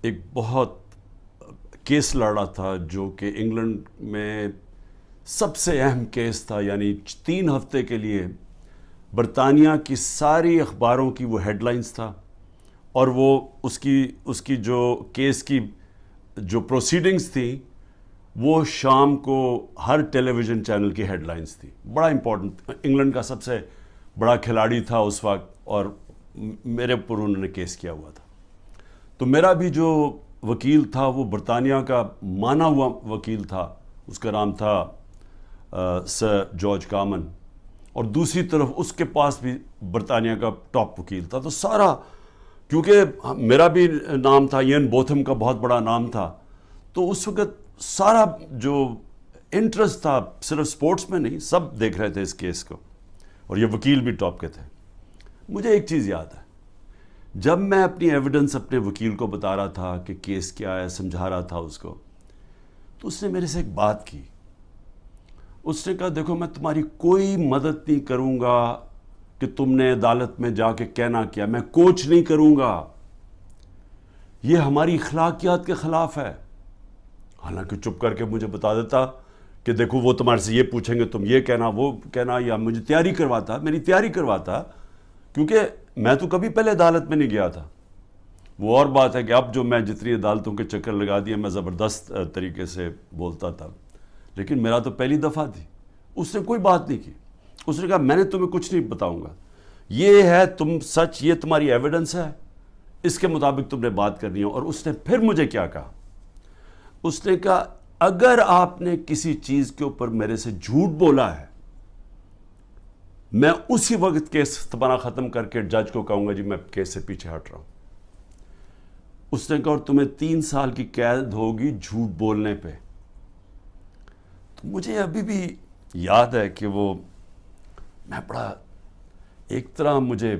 ایک بہت کیس لڑا تھا جو کہ انگلینڈ میں سب سے اہم کیس تھا، یعنی 3 ہفتے کے لیے برطانیہ کی ساری اخباروں کی وہ ہیڈ لائنز تھا، اور وہ اس کی جو کیس کی جو پروسیڈنگز تھیں وہ شام کو ہر ٹیلی ویژن چینل کی ہیڈ لائنز تھی. بڑا امپورٹنٹ، انگلینڈ کا سب سے بڑا کھلاڑی تھا اس وقت، اور میرے اوپر انہوں نے کیس کیا ہوا تھا. تو میرا بھی جو وکیل تھا وہ برطانیہ کا مانا ہوا وکیل تھا، اس کا نام تھا سر جارج کامن، اور دوسری طرف اس کے پاس بھی برطانیہ کا ٹاپ وکیل تھا. تو سارا، کیونکہ میرا بھی نام تھا، ایئن بوتھم کا بہت بڑا نام تھا، تو اس وقت سارا جو انٹرسٹ تھا صرف سپورٹس میں نہیں، سب دیکھ رہے تھے اس کیس کو، اور یہ وکیل بھی ٹاپ کے تھے. مجھے ایک چیز یاد ہے، جب میں اپنی ایویڈنس اپنے وکیل کو بتا رہا تھا کہ کیس کیا ہے، سمجھا رہا تھا اس کو، تو اس نے میرے سے ایک بات کی. اس نے کہا دیکھو، میں تمہاری کوئی مدد نہیں کروں گا کہ تم نے عدالت میں جا کے کہنا کیا، میں کوچ نہیں کروں گا، یہ ہماری اخلاقیات کے خلاف ہے. حالانکہ چپ کر کے مجھے بتا دیتا کہ دیکھو وہ تمہارے سے یہ پوچھیں گے، تم یہ کہنا وہ کہنا، یا مجھے میری تیاری کرواتا، کیونکہ میں تو کبھی پہلے عدالت میں نہیں گیا تھا. وہ اور بات ہے کہ اب جو میں جتنی عدالتوں کے چکر لگا دیا، میں زبردست طریقے سے بولتا تھا، لیکن میرا تو پہلی دفعہ تھی. اس نے کوئی بات نہیں کی. اس نے کہا میں نے تمہیں کچھ نہیں بتاؤں گا، یہ ہے تم سچ، یہ تمہاری ایویڈنس ہے، اس کے مطابق تم نے بات کرنی ہے. اور اس نے پھر مجھے کیا کہا، اس نے کہا اگر آپ نے کسی چیز کے اوپر میرے سے جھوٹ بولا ہے، میں اسی وقت کیس تمہارا ختم کر کے جج کو کہوں گا جی میں کیس سے پیچھے ہٹ رہا ہوں. اس نے کہا اور تمہیں 3 سال کی قید ہوگی جھوٹ بولنے پہ. تو مجھے ابھی بھی یاد ہے کہ وہ میں بڑا ایک طرح مجھے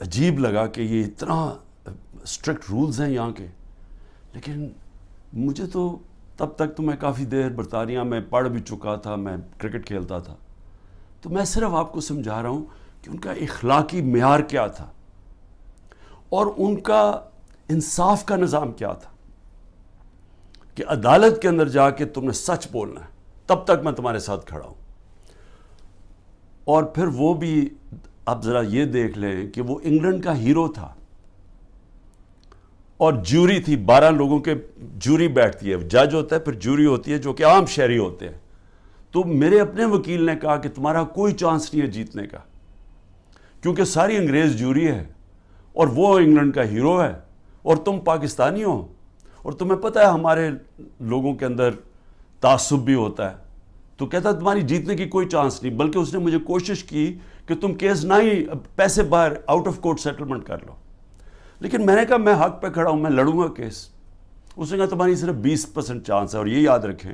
عجیب لگا کہ یہ اتنا اسٹرکٹ رولز ہیں یہاں کے. لیکن مجھے تو تب تک تو میں کافی دیر برطانیہ میں پڑھ بھی چکا تھا، میں کرکٹ کھیلتا تھا، تو میں صرف آپ کو سمجھا رہا ہوں کہ ان کا اخلاقی معیار کیا تھا اور ان کا انصاف کا نظام کیا تھا، کہ عدالت کے اندر جا کے تم نے سچ بولنا ہے، تب تک میں تمہارے ساتھ کھڑا ہوں. اور پھر وہ بھی اب ذرا یہ دیکھ لیں کہ وہ انگلینڈ کا ہیرو تھا، اور جیوری تھی، 12 لوگوں کے جیوری بیٹھتی ہے، جج ہوتا ہے، پھر جیوری ہوتی ہے جو کہ عام شہری ہوتے ہیں. تو میرے اپنے وکیل نے کہا کہ تمہارا کوئی چانس نہیں ہے جیتنے کا، کیونکہ ساری انگریز جیوری ہے اور وہ انگلینڈ کا ہیرو ہے اور تم پاکستانی ہو، اور تمہیں پتہ ہے ہمارے لوگوں کے اندر تعصب بھی ہوتا ہے. تو کہتا تمہاری جیتنے کی کوئی چانس نہیں، بلکہ اس نے مجھے کوشش کی کہ تم کیس نہ ہی پیسے باہر آؤٹ آف کورٹ سیٹلمنٹ کر لو. لیکن میں نے کہا میں حق پہ کھڑا ہوں، میں لڑوں گا کیس. اس نے کہا تمہاری صرف 20% چانس ہے، اور یہ یاد رکھیں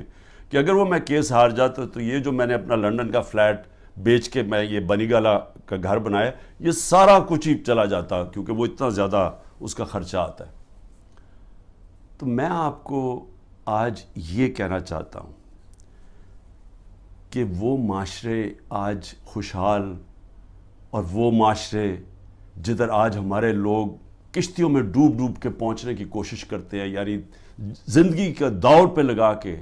کہ اگر وہ میں کیس ہار جاتا تو یہ جو میں نے اپنا لنڈن کا فلیٹ بیچ کے میں یہ بنی گالا کا گھر بنایا، یہ سارا کچھ ہی چلا جاتا، کیونکہ وہ اتنا زیادہ اس کا خرچہ آتا ہے. تو میں آپ کو آج یہ کہنا چاہتا ہوں کہ وہ معاشرے آج خوشحال، اور وہ معاشرے جدھر آج ہمارے لوگ کشتیوں میں ڈوب ڈوب کے پہنچنے کی کوشش کرتے ہیں، یعنی زندگی کا دوڑ پہ لگا کے،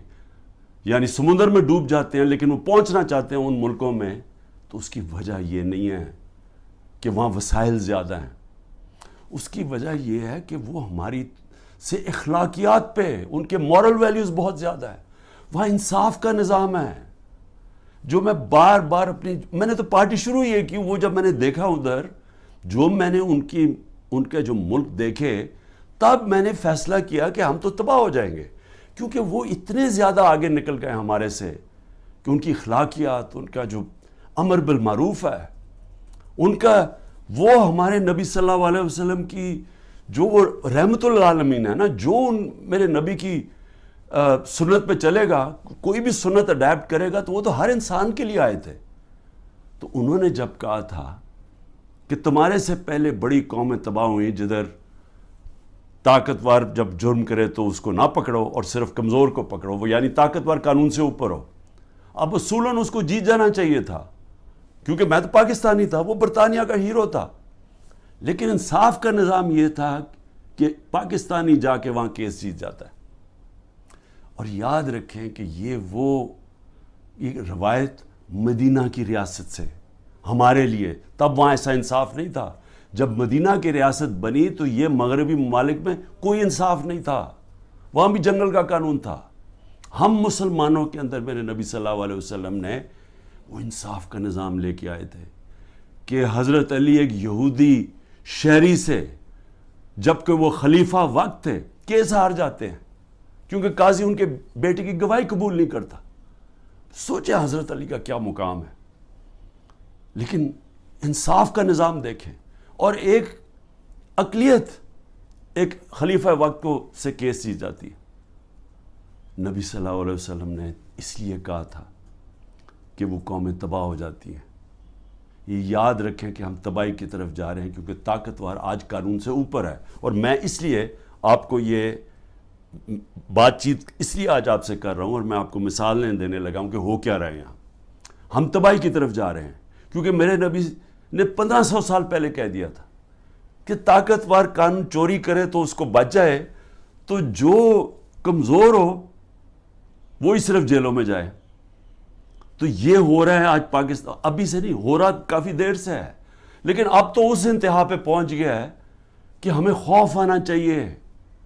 یعنی سمندر میں ڈوب جاتے ہیں لیکن وہ پہنچنا چاہتے ہیں ان ملکوں میں، تو اس کی وجہ یہ نہیں ہے کہ وہاں وسائل زیادہ ہیں. اس کی وجہ یہ ہے کہ وہ ہماری سے اخلاقیات پہ، ان کے مورل ویلیوز بہت زیادہ ہے. وہاں انصاف کا نظام ہے، جو میں بار بار میں نے تو پارٹی شروع یہ کی، وہ جب میں نے دیکھا ادھر، جو میں نے ان کے جو ملک دیکھے، تب میں نے فیصلہ کیا کہ ہم تو تباہ ہو جائیں گے، کیونکہ وہ اتنے زیادہ آگے نکل گئے ہمارے سے کہ ان کی اخلاقیات، ان کا جو امر بالمعروف ہے، ان کا وہ ہمارے نبی صلی اللہ علیہ وسلم کی جو وہ رحمت للعالمین ہے نا، جو میرے نبی کی سنت پہ چلے گا، کوئی بھی سنت اڈیپٹ کرے گا تو وہ تو ہر انسان کے لیے آئے تھے. تو انہوں نے جب کہا تھا کہ تمہارے سے پہلے بڑی قومیں تباہ ہوئیں، جدھر طاقتور جب جرم کرے تو اس کو نہ پکڑو اور صرف کمزور کو پکڑو، وہ یعنی طاقتور قانون سے اوپر ہو. اب اصولاً اس کو جیت جانا چاہیے تھا، کیونکہ میں تو پاکستانی تھا، وہ برطانیہ کا ہیرو تھا. لیکن انصاف کا نظام یہ تھا کہ پاکستانی جا کے وہاں کیس جیت جاتا ہے. اور یاد رکھیں کہ یہ روایت مدینہ کی ریاست سے ہمارے لیے، تب وہاں ایسا انصاف نہیں تھا. جب مدینہ کی ریاست بنی تو یہ مغربی ممالک میں کوئی انصاف نہیں تھا، وہاں بھی جنگل کا قانون تھا. ہم مسلمانوں کے اندر میرے نبی صلی اللہ علیہ وسلم نے وہ انصاف کا نظام لے کے آئے تھے کہ حضرت علی ایک یہودی شہری سے، جبکہ وہ خلیفہ وقت تھے، کیس ہار جاتے ہیں کیونکہ قاضی ان کے بیٹے کی گواہی قبول نہیں کرتا. سوچیں حضرت علی کا کیا مقام ہے. لیکن انصاف کا نظام دیکھیں، اور ایک اقلیت ایک خلیفہ وقت کو سے کیس جیت جاتی ہے. نبی صلی اللہ علیہ وسلم نے اس لیے کہا تھا کہ وہ قومیں تباہ ہو جاتی ہیں. یہ یاد رکھیں کہ ہم تباہی کی طرف جا رہے ہیں کیونکہ طاقتور آج قانون سے اوپر ہے. اور میں اس لیے آپ کو یہ بات چیت اس لیے آج آپ سے کر رہا ہوں اور میں آپ کو مثالیں دینے لگا ہوں کہ ہو کیا رہے ہیں. ہم تباہی کی طرف جا رہے ہیں کیونکہ میرے نبی نے 1500 سال پہلے کہہ دیا تھا کہ طاقتور قانون چوری کرے تو اس کو بچ جائے، تو جو کمزور ہو وہی صرف جیلوں میں جائے. تو یہ ہو رہا ہے آج پاکستان، ابھی سے نہیں ہو رہا، کافی دیر سے ہے. لیکن اب تو اس انتہا پہ پہنچ گیا ہے کہ ہمیں خوف آنا چاہیے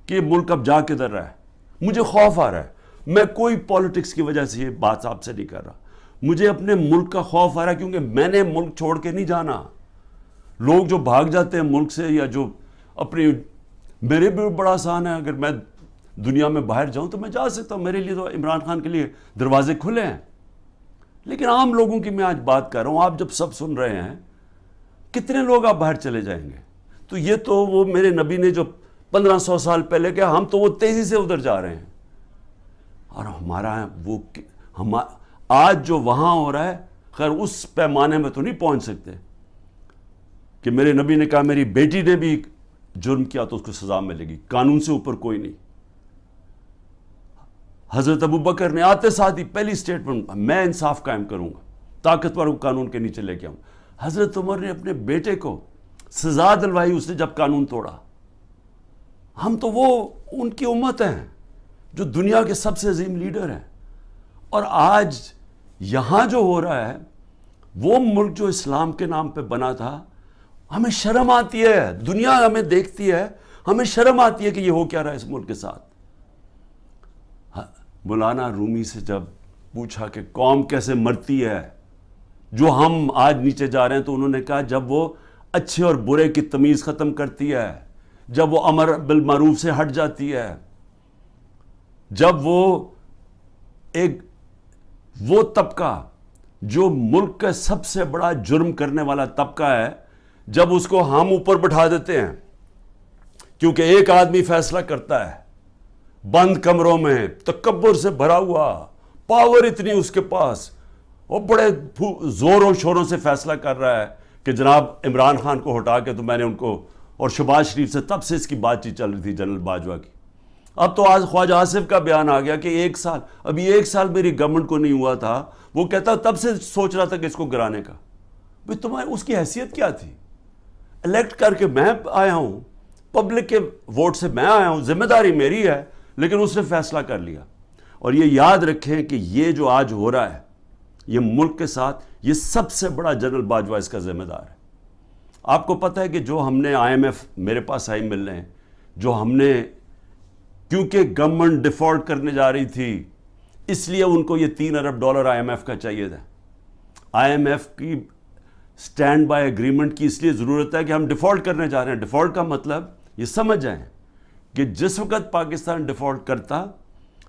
کہ ملک اب جا کدھر رہا ہے. مجھے خوف آ رہا ہے. میں کوئی پالیٹکس کی وجہ سے یہ بات آپ سے نہیں کر رہا. مجھے اپنے ملک کا خوف آ رہا ہے کیونکہ میں نے ملک چھوڑ کے نہیں جانا. لوگ جو بھاگ جاتے ہیں ملک سے یا جو اپنی، میرے بھی بڑا آسان ہے، اگر میں دنیا میں باہر جاؤں تو میں جا سکتا ہوں. میرے لیے تو عمران خان کے لیے دروازے کھلے ہیں. لیکن عام لوگوں کی میں آج بات کر رہا ہوں. آپ جب سب سن رہے ہیں، کتنے لوگ آپ باہر چلے جائیں گے؟ تو یہ تو وہ میرے نبی نے جو 1500 سال پہلے کہا، ہم تو وہ تیزی سے ادھر جا رہے ہیں. اور ہمارا وہ آج جو وہاں ہو رہا ہے، خیر اس پیمانے میں تو نہیں پہنچ سکتے کہ میرے نبی نے کہا میری بیٹی نے بھی جرم کیا تو اس کو سزا ملے گی. قانون سے اوپر کوئی نہیں. حضرت ابو بکر نے آتے ساتھ ہی پہلی سٹیٹمنٹ، میں انصاف قائم کروں گا، طاقتور کو قانون کے نیچے لے کے آؤں. حضرت عمر نے اپنے بیٹے کو سزا دلوائی اس نے جب قانون توڑا. ہم تو وہ ان کی امت ہیں جو دنیا کے سب سے عظیم لیڈر ہیں. اور آج یہاں جو ہو رہا ہے، وہ ملک جو اسلام کے نام پہ بنا تھا، ہمیں شرم آتی ہے. دنیا ہمیں دیکھتی ہے، ہمیں شرم آتی ہے کہ یہ ہو کیا رہا ہے اس ملک کے ساتھ. مولانا رومی سے جب پوچھا کہ قوم کیسے مرتی ہے جو ہم آج نیچے جا رہے ہیں، تو انہوں نے کہا جب وہ اچھے اور برے کی تمیز ختم کرتی ہے، جب وہ امر بالمعروف سے ہٹ جاتی ہے، جب وہ طبقہ جو ملک کا سب سے بڑا جرم کرنے والا طبقہ ہے، جب اس کو ہم اوپر بٹھا دیتے ہیں کیونکہ ایک آدمی فیصلہ کرتا ہے بند کمروں میں، تکبر سے بھرا ہوا، پاور اتنی اس کے پاس، وہ بڑے زور و شوروں سے فیصلہ کر رہا ہے کہ جناب عمران خان کو ہٹا کے تو میں نے ان کو، اور شہباز شریف سے تب سے اس کی بات چیت چل رہی تھی جنرل باجوہ کی. اب تو آج خواجہ آصف کا بیان آ گیا کہ ابھی ایک سال میری گورنمنٹ کو نہیں ہوا تھا، وہ کہتا تب سے سوچ رہا تھا کہ اس کو گرانے کا. بھئی تمہاری اس کی حیثیت کیا تھی؟ الیکٹ کر کے میں آیا ہوں، پبلک کے ووٹ سے میں آیا ہوں، ذمہ داری میری ہے، لیکن اس نے فیصلہ کر لیا. اور یہ یاد رکھیں کہ یہ جو آج ہو رہا ہے یہ ملک کے ساتھ، یہ سب سے بڑا جنرل باجوہ اس کا ذمہ دار ہے. آپ کو پتہ ہے کہ جو ہم نے IMF میرے پاس آئی ملنے ہیں، جو ہم نے، کیونکہ گورنمنٹ ڈیفالٹ کرنے جا رہی تھی اس لیے ان کو یہ $3 ارب IMF کا چاہیے تھا. IMF کی سٹینڈ بائی ایگریمنٹ کی اس لیے ضرورت ہے کہ ہم ڈیفالٹ کرنے جا رہے ہیں. ڈیفالٹ کا مطلب یہ سمجھ جائیں کہ جس وقت پاکستان ڈیفالٹ کرتا،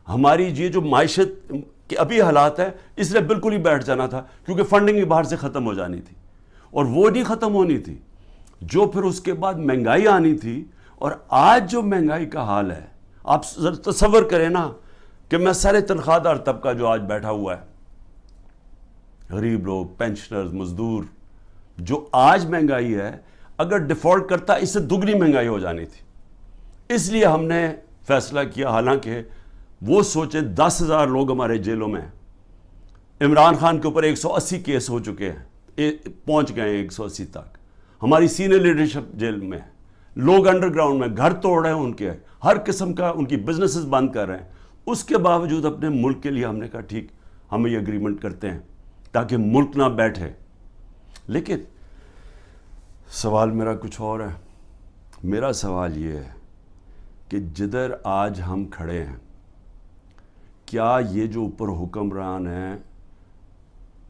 ہماری یہ جو معیشت کے ابھی حالات ہے اس لیے بالکل ہی بیٹھ جانا تھا کیونکہ فنڈنگ بھی باہر سے ختم ہو جانی تھی، اور وہ نہیں ختم ہونی تھی جو پھر اس کے بعد مہنگائی آنی تھی. اور آج جو مہنگائی کا حال ہے، آپ تصور کریں نا کہ میں سارے تنخواہ دار طبقہ جو آج بیٹھا ہوا ہے، غریب لوگ، پینشنرز، مزدور، جو آج مہنگائی ہے، اگر ڈیفالٹ کرتا اس سے دگنی مہنگائی ہو جانی تھی. اس لیے ہم نے فیصلہ کیا، حالانکہ وہ سوچیں 10,000 لوگ ہمارے جیلوں میں ہیں. عمران خان کے اوپر 180 کیس ہو چکے ہیں، پہنچ گئے ہیں 180 تک. ہماری سینئر لیڈرشپ جیل میں ہے. لوگ انڈر گراؤنڈ میں گھر توڑ رہے ہیں ان کے، ہر قسم کا ان کی بزنسز بند کر رہے ہیں. اس کے باوجود اپنے ملک کے لیے ہم نے کہا ٹھیک ہم یہ اگریمنٹ کرتے ہیں تاکہ ملک نہ بیٹھے. لیکن سوال میرا کچھ اور ہے. میرا سوال یہ ہے کہ جدھر آج ہم کھڑے ہیں، کیا یہ جو اوپر حکمران ہیں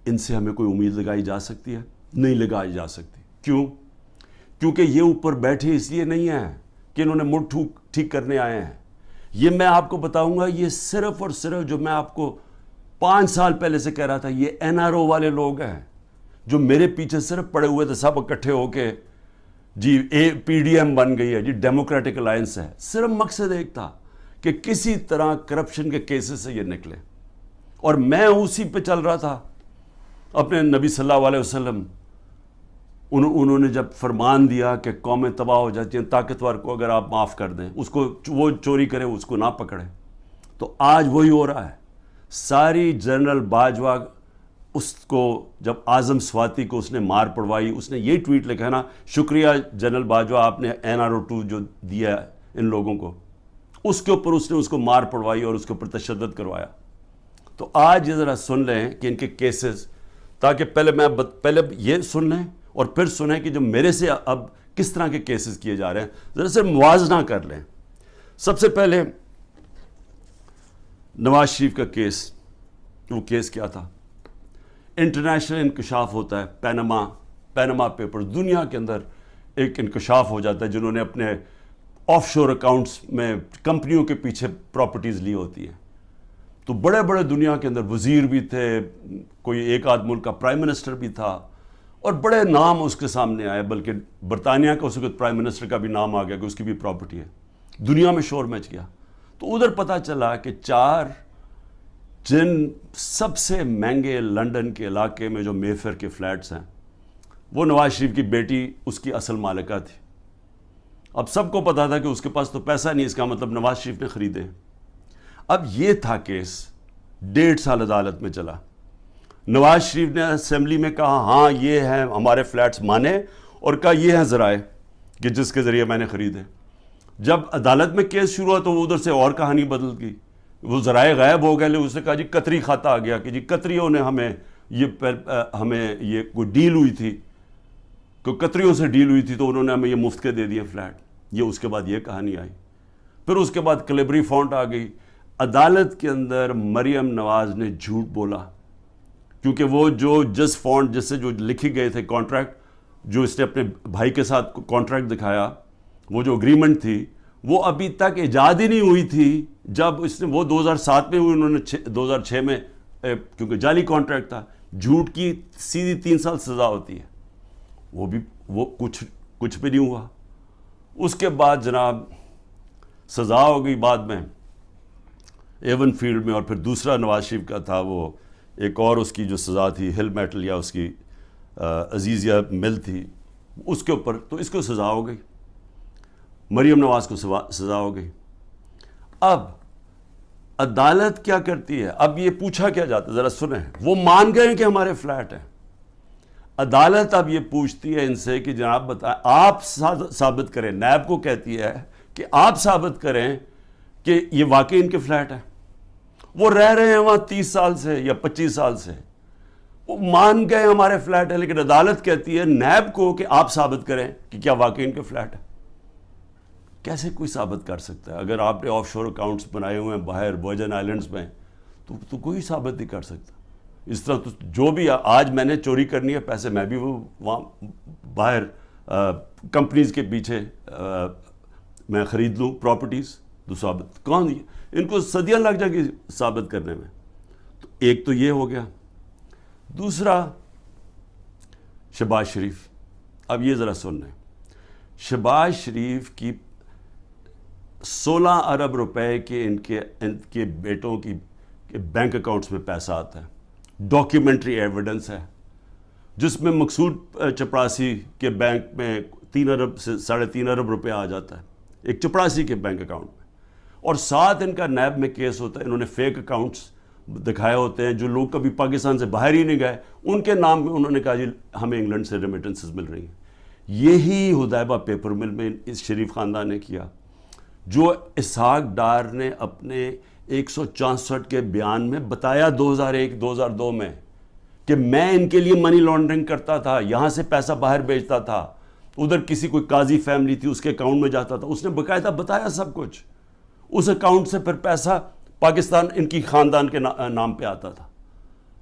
ان سے ہمیں کوئی امید لگائی جا سکتی ہے؟ نہیں لگائی جا سکتی. کیوں؟ کیونکہ یہ اوپر بیٹھے اس لیے نہیں ہیں کہ انہوں نے ملک ٹھیک کرنے آئے ہیں. یہ میں آپ کو بتاؤں گا، یہ صرف اور صرف جو میں آپ کو 5 سال پہلے سے کہہ رہا تھا، یہ NRO والے لوگ ہیں جو میرے پیچھے صرف پڑے ہوئے تھے، سب اکٹھے ہو کے جی PDM بن گئی ہے جی، ڈیموکریٹک الائنس ہے. صرف مقصد ایک تھا کہ کسی طرح کرپشن کے کیسز سے یہ نکلے. اور میں اسی پہ چل رہا تھا. اپنے نبی صلی اللہ علیہ وسلم انہوں نے جب فرمان دیا کہ قومیں تباہ ہو جاتی ہیں، طاقتور کو اگر آپ معاف کر دیں، اس کو وہ چوری کرے اس کو نہ پکڑیں. تو آج وہی ہو رہا ہے. ساری جنرل باجوہ اس کو جب اعظم سواتی کو اس نے مار پڑوائی، اس نے یہ ٹویٹ لکھا نا، شکریہ جنرل باجوہ آپ نے NRO 2 جو دیا ہے ان لوگوں کو، اس کے اوپر اس نے اس کو مار پڑوائی اور اس کے اوپر تشدد کروایا. تو آج یہ ذرا سن لیں کہ ان کے کیسز، تاکہ پہلے یہ سن لیں اور پھر سنیں کہ جو میرے سے اب کس طرح کے کیسز کیے جا رہے ہیں، ذرا سے موازنہ کر لیں. سب سے پہلے نواز شریف کا کیس. وہ کیس کیا تھا؟ انٹرنیشنل انکشاف ہوتا ہے، پینما پیپر، دنیا کے اندر ایک انکشاف ہو جاتا ہے جنہوں نے اپنے آف شور اکاؤنٹس میں کمپنیوں کے پیچھے پراپرٹیز لی ہوتی ہیں. تو بڑے بڑے دنیا کے اندر وزیر بھی تھے، کوئی ایک آدھ ملک کا پرائم منسٹر بھی تھا، اور بڑے نام اس کے سامنے آئے، بلکہ برطانیہ کا اس وقت پرائم منسٹر کا بھی نام آ گیا کہ اس کی بھی پراپرٹی ہے. دنیا میں شور مچ گیا. تو ادھر پتہ چلا کہ 4 جن سب سے مہنگے لنڈن کے علاقے میں جو مے فیئر کے فلیٹس ہیں، وہ نواز شریف کی بیٹی اس کی اصل مالکہ تھی. اب سب کو پتا تھا کہ اس کے پاس تو پیسہ نہیں، اس کا مطلب نواز شریف نے خریدے. اب یہ تھا کیس، 1.5 سال عدالت میں چلا. نواز شریف نے اسمبلی میں کہا ہاں یہ ہیں ہمارے فلیٹس مانے، اور کہا یہ ہیں ذرائع کہ جس کے ذریعے میں نے خریدے. جب عدالت میں کیس شروع ہوا تو ادھر سے اور کہانی بدل گئی. وہ ذرائع غائب ہو گئے. اس نے کہا جی قطری کھاتا آ گیا کہ جی قطریوں نے ہمیں یہ کوئی ڈیل ہوئی تھی، کوئی قطریوں سے ڈیل ہوئی تھی تو انہوں نے ہمیں یہ مفت کے دے دیے فلیٹ. یہ اس کے بعد یہ کہانی آئی. پھر اس کے بعد کلیبری فونٹ آ گئی. عدالت کے اندر مریم نواز نے جھوٹ بولا، کیونکہ وہ جو جس فونٹ جس سے جو لکھی گئے تھے کانٹریکٹ، جو اس نے اپنے بھائی کے ساتھ کانٹریکٹ دکھایا، وہ جو اگریمنٹ تھی وہ ابھی تک ایجاد ہی نہیں ہوئی تھی. جب اس نے وہ 2007 میں ہوئی، انہوں نے 2006 میں، کیونکہ جعلی کانٹریکٹ تھا. جھوٹ کی سیدھی 3 سال سزا ہوتی ہے. وہ کچھ بھی نہیں ہوا. اس کے بعد جناب سزا ہو گئی بعد میں ایون فیلڈ میں. اور پھر دوسرا نواز شریف کا تھا، وہ ایک اور اس کی جو سزا تھی ہل میٹل یا اس کی عزیزیہ مل تھی، اس کے اوپر تو اس کو سزا ہو گئی. مریم نواز کو سزا ہو گئی. اب عدالت کیا کرتی ہے؟ اب یہ پوچھا کیا جاتا ہے، ذرا سنیں. وہ مان گئے کہ ہمارے فلیٹ ہیں. عدالت اب یہ پوچھتی ہے ان سے کہ جناب بتائیں، آپ ثابت کریں. نیب کو کہتی ہے کہ آپ ثابت کریں کہ یہ واقعی ان کے فلیٹ ہیں. وہ رہ رہے ہیں وہاں 30 سال سے یا 25 سال سے. وہ مان گئے ہمارے فلیٹ ہے، لیکن عدالت کہتی ہے نیب کو کہ آپ ثابت کریں کہ کیا واقعی ان کے فلیٹ ہے. کیسے کوئی ثابت کر سکتا ہے؟ اگر آپ نے آف شور اکاؤنٹس بنائے ہوئے ہیں باہر ورجن آئلینڈز میں تو کوئی ثابت نہیں کر سکتا. اس طرح تو جو بھی آج میں نے چوری کرنی ہے پیسے، میں بھی وہ وہاں باہر کمپنیز کے پیچھے میں خرید لوں پراپرٹیز، تو ثابت کون؟ ان کو صدیاں لگ جائیں گی ثابت کرنے میں. تو ایک تو یہ ہو گیا. دوسرا شہباز شریف. اب یہ ذرا سن لیں. شہباز شریف کی 16 ارب روپے کے ان کے بیٹوں کی بینک اکاؤنٹس میں پیسہ آتا ہے. ڈاکیومنٹری ایویڈنس ہے جس میں مقصود چپراسی کے بینک میں 3 ارب سے 3.5 ارب روپے آ جاتا ہے ایک چپراسی کے بینک اکاؤنٹ میں. اور ساتھ ان کا نیب میں کیس ہوتا ہے. انہوں نے فیک اکاؤنٹس دکھائے ہوتے ہیں جو لوگ کبھی پاکستان سے باہر ہی نہیں گئے، ان کے نام میں انہوں نے کہا جی ہمیں انگلینڈ سے ریمیٹنسز مل رہی ہیں. یہی حدیبہ پیپر مل میں اس شریف خاندان نے کیا، جو اسحاق ڈار نے اپنے 164 کے بیان میں بتایا 2001-2002 میں کہ میں ان کے لیے منی لانڈرنگ کرتا تھا، یہاں سے پیسہ باہر بھیجتا تھا، ادھر کسی کوئی قاضی فیملی تھی اس کے اکاؤنٹ میں جاتا تھا، اس نے باقاعدہ بتایا سب کچھ، اس اکاؤنٹ سے پھر پیسہ پاکستان ان کی خاندان کے نام پہ آتا تھا۔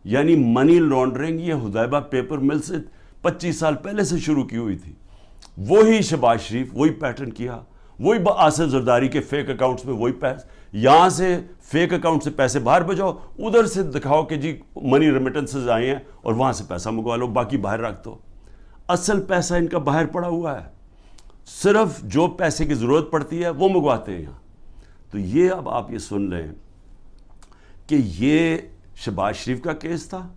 یعنی منی لانڈرنگ یہ حدیبہ پیپر مل سے 25 سال پہلے سے شروع کی ہوئی تھی۔ وہی شہباز شریف وہی پیٹرن کیا، وہی آصف زرداری کے فیک اکاؤنٹس میں وہی پیسے، یہاں سے فیک اکاؤنٹ سے پیسے باہر بھیجو، ادھر سے دکھاؤ کہ جی منی ریمیٹنسز آئے ہیں اور وہاں سے پیسہ منگوا لو، باقی باہر رکھ دو۔ اصل پیسہ ان کا باہر پڑا ہوا ہے، صرف جو پیسے کی ضرورت پڑتی ہے وہ منگواتے ہیں یہاں۔ تو یہ اب آپ یہ سن لیں کہ یہ شہباز شریف کا کیس تھا،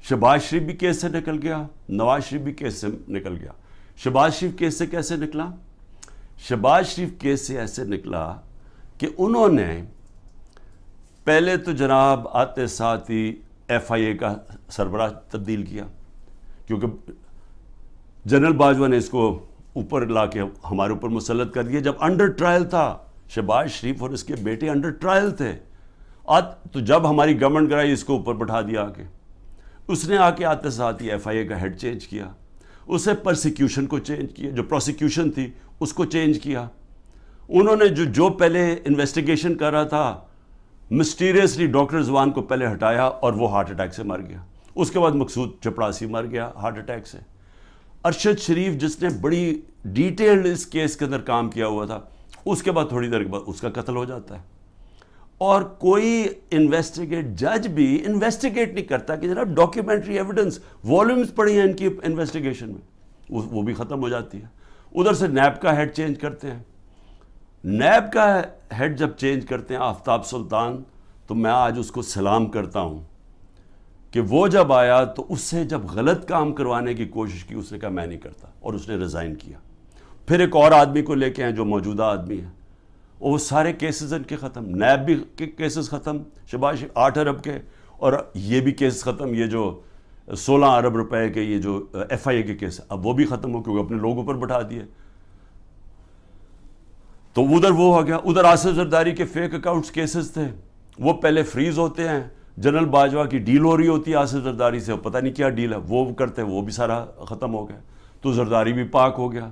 شہباز شریف بھی کیس سے نکل گیا، نواز شریف بھی کیس سے نکل گیا۔ شہباز شریف کیس سے کیسے نکلا؟ شہباز شریف کیس سے ایسے نکلا کہ انہوں نے پہلے تو جناب آتے ساتھ ہی ایف آئی اے کا سربراہ تبدیل کیا، کیونکہ جنرل باجوہ نے اس کو اوپر لا کے ہمارے اوپر مسلط کر دیا۔ جب انڈر ٹرائل تھا شہباز شریف اور اس کے بیٹے انڈر ٹرائل تھے، تو جب ہماری گورنمنٹ گرائی اس کو اوپر بٹھا دیا آگے۔ اس نے آ کے آتے ساتھ ہی ایف آئی اے کا ہیڈ چینج کیا، اسے پرسیکیوشن کو چینج کیا، جو پروسیکیوشن تھی اس کو چینج کیا۔ انہوں نے جو پہلے انویسٹیگیشن کر رہا تھا، مسٹیریسلی ڈاکٹر رضوان کو پہلے ہٹایا اور وہ ہارٹ اٹیک سے مر گیا۔ اس کے بعد مقصود چپڑاسی مر گیا ہارٹ اٹیک سے۔ ارشد شریف جس نے بڑی ڈیٹیلڈ اس کیس کے اندر کام کیا ہوا تھا، اس کے بعد تھوڑی دیر کے بعد اس کا قتل ہو جاتا ہے، اور کوئی جج بھی انویسٹیگیٹ نہیں کرتا کہ جناب ڈاکیومنٹری ایویڈنس والیومز پڑی ہیں ان کی انویسٹیگیشن میں، وہ بھی ختم ہو جاتی ہے۔ ادھر سے نیب کا ہیڈ چینج کرتے ہیں، نیب کا ہیڈ جب چینج کرتے ہیں آفتاب سلطان، تو میں آج اس کو سلام کرتا ہوں کہ وہ جب آیا تو اس سے جب غلط کام کروانے کی کوشش کی، اس نے کہا میں نہیں کرتا، اور اس نے ریزائن کیا۔ پھر ایک اور آدمی کو لے کے ہیں جو موجودہ آدمی ہے، اور وہ سارے کیسز ان کے ختم، نیب بھی کیسز ختم، شہباز 8 ارب کے، اور یہ بھی کیس ختم، یہ جو 16 ارب روپے کے یہ جو ایف آئی اے کے کیس ہے، اب وہ بھی ختم ہو کیونکہ اپنے لوگوں پر بٹھا دیے۔ تو ادھر وہ ہو گیا۔ ادھر آصف زرداری کے فیک اکاؤنٹس کیسز تھے، وہ پہلے فریز ہوتے ہیں، جنرل باجوہ کی ڈیل ہو رہی ہوتی ہے آصف زرداری سے، پتہ نہیں کیا ڈیل ہے، وہ کرتے ہیں، وہ بھی سارا ختم ہو گیا، تو زرداری بھی پاک ہو گیا۔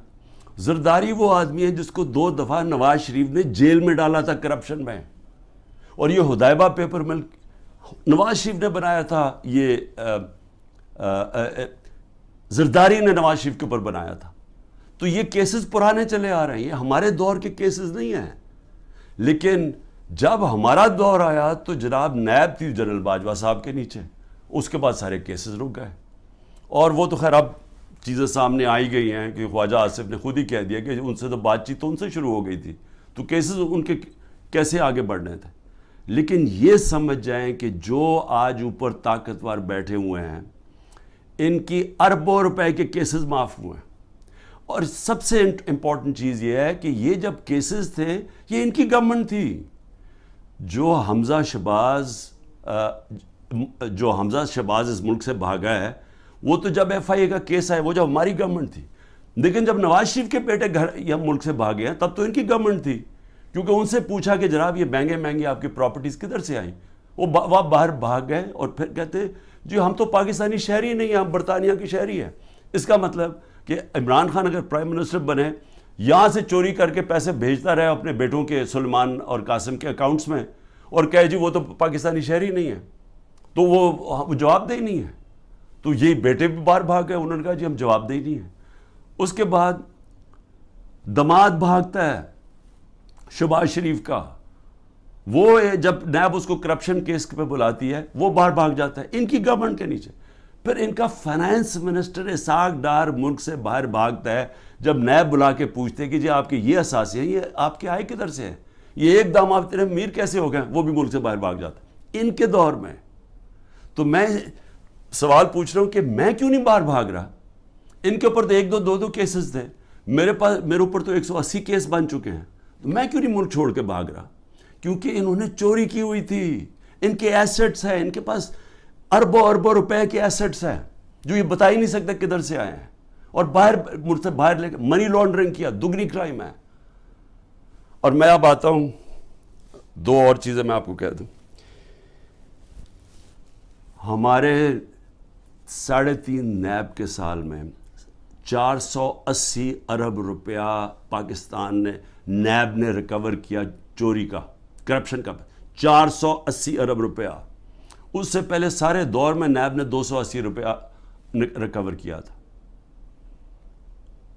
زرداری وہ آدمی ہے جس کو 2 دفعہ نواز شریف نے جیل میں ڈالا تھا کرپشن میں، اور یہ حدیبہ پیپر مل نواز شریف نے بنایا تھا، یہ زرداری نے نواز شریف کے اوپر بنایا تھا۔ تو یہ کیسز پرانے چلے آ رہے ہیں، یہ ہمارے دور کے کیسز نہیں ہیں، لیکن جب ہمارا دور آیا تو جناب نیب تھی جنرل باجوہ صاحب کے نیچے، اس کے بعد سارے کیسز رک گئے، اور وہ تو خیر اب چیزیں سامنے آئی گئی ہیں کہ خواجہ آصف نے خود ہی کہہ دیا کہ ان سے تو بات چیت تو ان سے شروع ہو گئی تھی، تو کیسز ان کے کیسے آگے بڑھنے تھے۔ لیکن یہ سمجھ جائیں کہ جو آج اوپر طاقتور بیٹھے ہوئے ہیں، ان کی اربوں روپے کے کیسز معاف ہوئے ہیں، اور سب سے امپورٹنٹ چیز یہ ہے کہ یہ جب کیسز تھے یہ ان کی گورنمنٹ تھی۔ جو حمزہ شہباز اس ملک سے بھاگا ہے، وہ تو جب ایف آئی اے کا کیس آئے وہ جب ہماری گورنمنٹ تھی، لیکن جب نواز شریف کے بیٹے گھر یا ملک سے بھاگے ہیں تب تو ان کی گورنمنٹ تھی، کیونکہ ان سے پوچھا کہ جناب یہ مہنگے آپ کی پراپرٹیز کدھر سے آئیں، وہ باہر بھاگ گئے، اور پھر کہتے جی ہم تو پاکستانی شہری نہیں ہیں، ہم برطانیہ کی شہری ہیں۔ اس کا مطلب کہ عمران خان اگر پرائم منسٹر بنے، یہاں سے چوری کر کے پیسے بھیجتا رہے اپنے بیٹوں کے سلمان اور قاسم کے اکاؤنٹس میں، اور کہے جی وہ تو پاکستانی شہری نہیں ہے، تو وہ جواب دہی نہیں ہے۔ تو یہ بیٹے بھی باہر بھاگ گئے، انہوں نے کہا جی ہم جواب دہی نہیں ہیں۔ اس کے بعد دماد بھاگتا ہے شہباز شریف کا، وہ جب نیب اس کو کرپشن کیس پہ بلاتی ہے وہ باہر بھاگ جاتا ہے ان کی گورنمنٹ کے نیچے۔ پھر ان کا فائنانس منسٹر اسحاق ڈار ملک سے باہر بھاگتا ہے جب نیب بلا کے پوچھتے کہ جی آپ کے یہ اثاثے ہیں، یہ آپ کے آئے کدھر سے ہیں، یہ ایک دم آپ اتنے امیر کیسے ہو گئے، وہ بھی ملک سے باہر بھاگ جاتا ہے ان کے دور میں۔ تو میں سوال پوچھ رہا ہوں کہ میں کیوں نہیں باہر بھاگ رہا؟ ان کے اوپر تو 1-2 کیسز تھے، میرے اوپر تو 180 کیس بن چکے ہیں، تو میں کیوں نہیں ملک چھوڑ کے بھاگ رہا؟ کیونکہ انہوں نے چوری کی ہوئی تھی، ان کے ایسٹس ہیں، ان کے پاس اربوں روپے کے ایسٹس ہیں جو یہ بتا ہی نہیں سکتے کدھر سے آئے ہیں۔ اور ملک سے باہر لے کے منی لانڈرنگ کیا، دگنی کرائم ہے. اور میں اب آتا ہوں، دو اور چیزیں میں آپ کو کہہ دوں. ہمارے 3.5 نیب کے سال میں 480 ارب روپیہ پاکستان نے نیب نے ریکور کیا چوری کا، کرپشن کا. 480 ارب روپیہ. اس سے پہلے سارے دور میں نیب نے 280 روپیہ ریکور کیا تھا.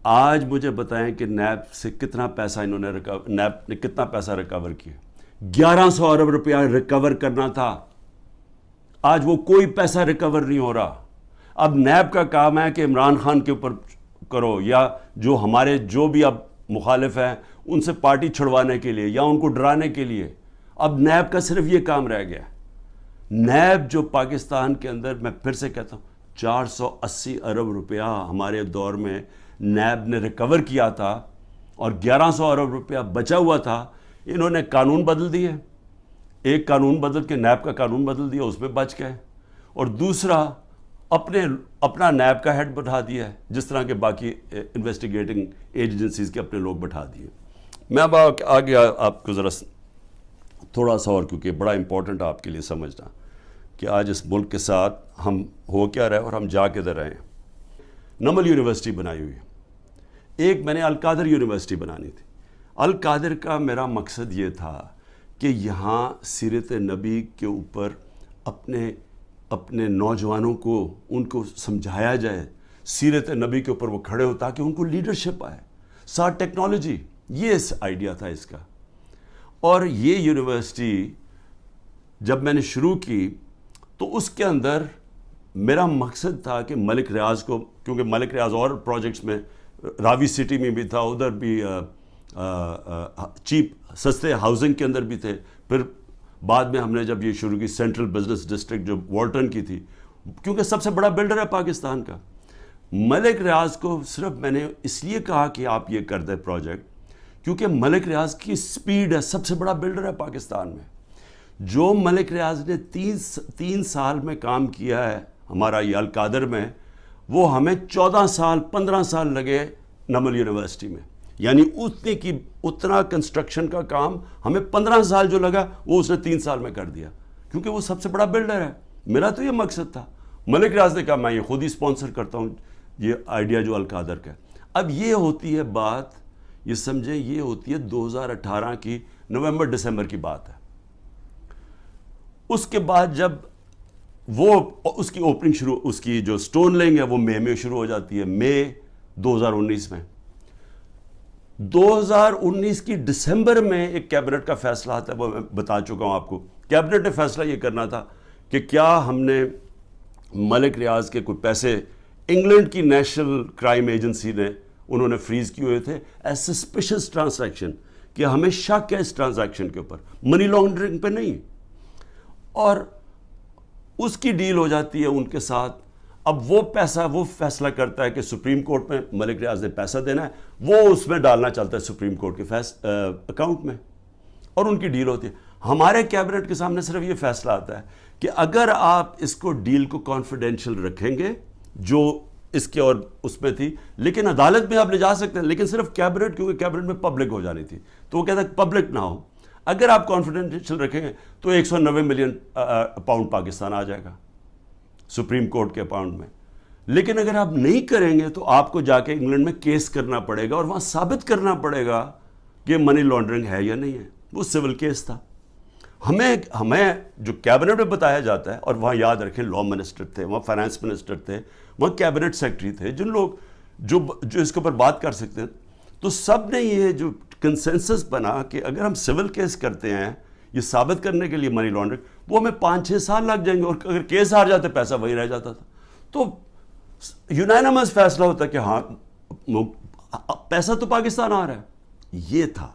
آج مجھے بتائیں کہ نیب سے کتنا پیسہ انہوں نے نیب نے کتنا پیسہ ریکور کیا؟ 1100 ارب روپیہ ریکور کرنا تھا. آج وہ کوئی پیسہ ریکور نہیں ہو رہا. اب نیب کا کام ہے کہ عمران خان کے اوپر کرو، یا جو ہمارے جو بھی اب مخالف ہیں ان سے پارٹی چھڑوانے کے لیے یا ان کو ڈرانے کے لیے. اب نیب کا صرف یہ کام رہ گیا. نیب جو پاکستان کے اندر، میں پھر سے کہتا ہوں، 480 ارب روپیہ ہمارے دور میں نیب نے ریکور کیا تھا، اور 1100 ارب روپیہ بچا ہوا تھا. انہوں نے قانون بدل دیے، ایک قانون بدل کے نیب کا قانون بدل دیا، اس میں بچ گئے. اور دوسرا اپنا نیب کا ہیڈ بٹھا دیا ہے، جس طرح کے باقی انویسٹیگیٹنگ ایجنسیز کے اپنے لوگ بٹھا دیے. میں اب آگے آپ کو ذرا تھوڑا سا اور، کیونکہ بڑا امپورٹنٹ آپ کے لیے سمجھنا کہ آج اس ملک کے ساتھ ہم ہو کیا رہے اور ہم جا کدھر رہے ہیں. نمل یونیورسٹی بنائی ہوئی ہے. ایک میں نے القادر یونیورسٹی بنانی تھی. القادر کا میرا مقصد یہ تھا کہ یہاں سیرت نبی کے اوپر اپنے نوجوانوں کو ان کو سمجھایا جائے، سیرت نبی کے اوپر وہ کھڑے ہو تاکہ ان کو لیڈرشپ آئے. ساتھ ٹیکنالوجی، یہ آئیڈیا تھا اس کا. اور یہ یونیورسٹی جب میں نے شروع کی تو اس کے اندر میرا مقصد تھا کہ ملک ریاض کو، کیونکہ ملک ریاض اور پروجیکٹس میں راوی سٹی میں بھی تھا، ادھر بھی چیپ سستے ہاؤسنگ کے اندر بھی تھے. پھر بعد میں ہم نے جب یہ شروع کی سینٹرل بزنس ڈسٹرکٹ جو والٹن کی تھی، کیونکہ سب سے بڑا بلڈر ہے پاکستان کا. ملک ریاض کو صرف میں نے اس لیے کہا کہ آپ یہ کر دیں پروجیکٹ، کیونکہ ملک ریاض کی سپیڈ ہے، سب سے بڑا بلڈر ہے پاکستان میں. جو ملک ریاض نے 3 سال میں کام کیا ہے ہمارا یہ القادر میں، وہ ہمیں 14 سال 15 سال لگے نمل یونیورسٹی میں. یعنی اتنا کنسٹرکشن کا کام ہمیں 15 سال جو لگا وہ اس نے 3 سال میں کر دیا، کیونکہ وہ سب سے بڑا بلڈر ہے. میرا تو یہ مقصد تھا. ملک ریاض نے کہا میں یہ خود ہی اسپانسر کرتا ہوں یہ آئیڈیا جو القادر کا ہے. اب یہ ہوتی ہے بات، یہ سمجھیں، یہ ہوتی ہے 2018 کی نومبر دسمبر کی بات ہے. اس کے بعد جب وہ اس کی اوپننگ شروع، اس کی جو سٹون لینگ ہے وہ مئی میں شروع ہو جاتی ہے، مئی 2019 میں. 2019 کی دسمبر میں ایک کیبنٹ کا فیصلہ آتا ہے، وہ میں بتا چکا ہوں آپ کو. کیبنٹ نے فیصلہ یہ کرنا تھا کہ کیا ہم نے ملک ریاض کے کوئی پیسے انگلینڈ کی نیشنل کرائم ایجنسی نے انہوں نے فریز کیے ہوئے تھے ایز سسپیشس ٹرانزیکشن، کہ ہمیں شک ہے اس ٹرانزیکشن کے اوپر، منی لانڈرنگ پہ نہیں. اور اس کی ڈیل ہو جاتی ہے ان کے ساتھ. اب وہ فیصلہ کرتا ہے کہ سپریم کورٹ میں ملک ریاض نے پیسہ دینا ہے، وہ اس میں ڈالنا چلتا ہے سپریم کورٹ کے اکاؤنٹ میں، اور ان کی ڈیل ہوتی ہے. ہمارے کیبنٹ کے سامنے صرف یہ فیصلہ آتا ہے کہ اگر آپ اس کو ڈیل کو کانفیڈینشیل رکھیں گے، جو اس کے اور اس میں تھی، لیکن عدالت میں آپ لے جا سکتے ہیں، لیکن صرف کیبنٹ، کیونکہ کیبنٹ میں پبلک ہو جانی تھی، تو وہ کہتا ہے پبلک نہ ہو. اگر آپ کانفیڈینشیل رکھیں گے تو 190 ملین پاؤنڈ پاکستان آ جائے گا سپریم کورٹ کے اکاؤنٹ میں. لیکن اگر آپ نہیں کریں گے تو آپ کو جا کے انگلینڈ میں کیس کرنا پڑے گا، اور وہاں ثابت کرنا پڑے گا کہ منی لانڈرنگ ہے یا نہیں ہے. وہ سول کیس تھا. ہمیں جو کیبنٹ میں بتایا جاتا ہے، اور وہاں یاد رکھیں لا منسٹر تھے، وہاں فائنانس منسٹر تھے، وہاں کیبنٹ سیکرٹری تھے، جن لوگ جو اس کے اوپر بات کر سکتے ہیں. تو سب نے یہ جو کنسنسس بنا کہ اگر ہم سول کیس کرتے ہیں یہ ثابت کرنے کے لیے منی لانڈرنگ، وہ ہمیں 5-6 سال لگ جائیں گے، اور اگر کیس ہار جاتے پیسہ وہی رہ جاتا تھا. تو یونانیمس فیصلہ ہوتا کہ ہاں پیسہ تو پاکستان آ رہا ہے. یہ تھا.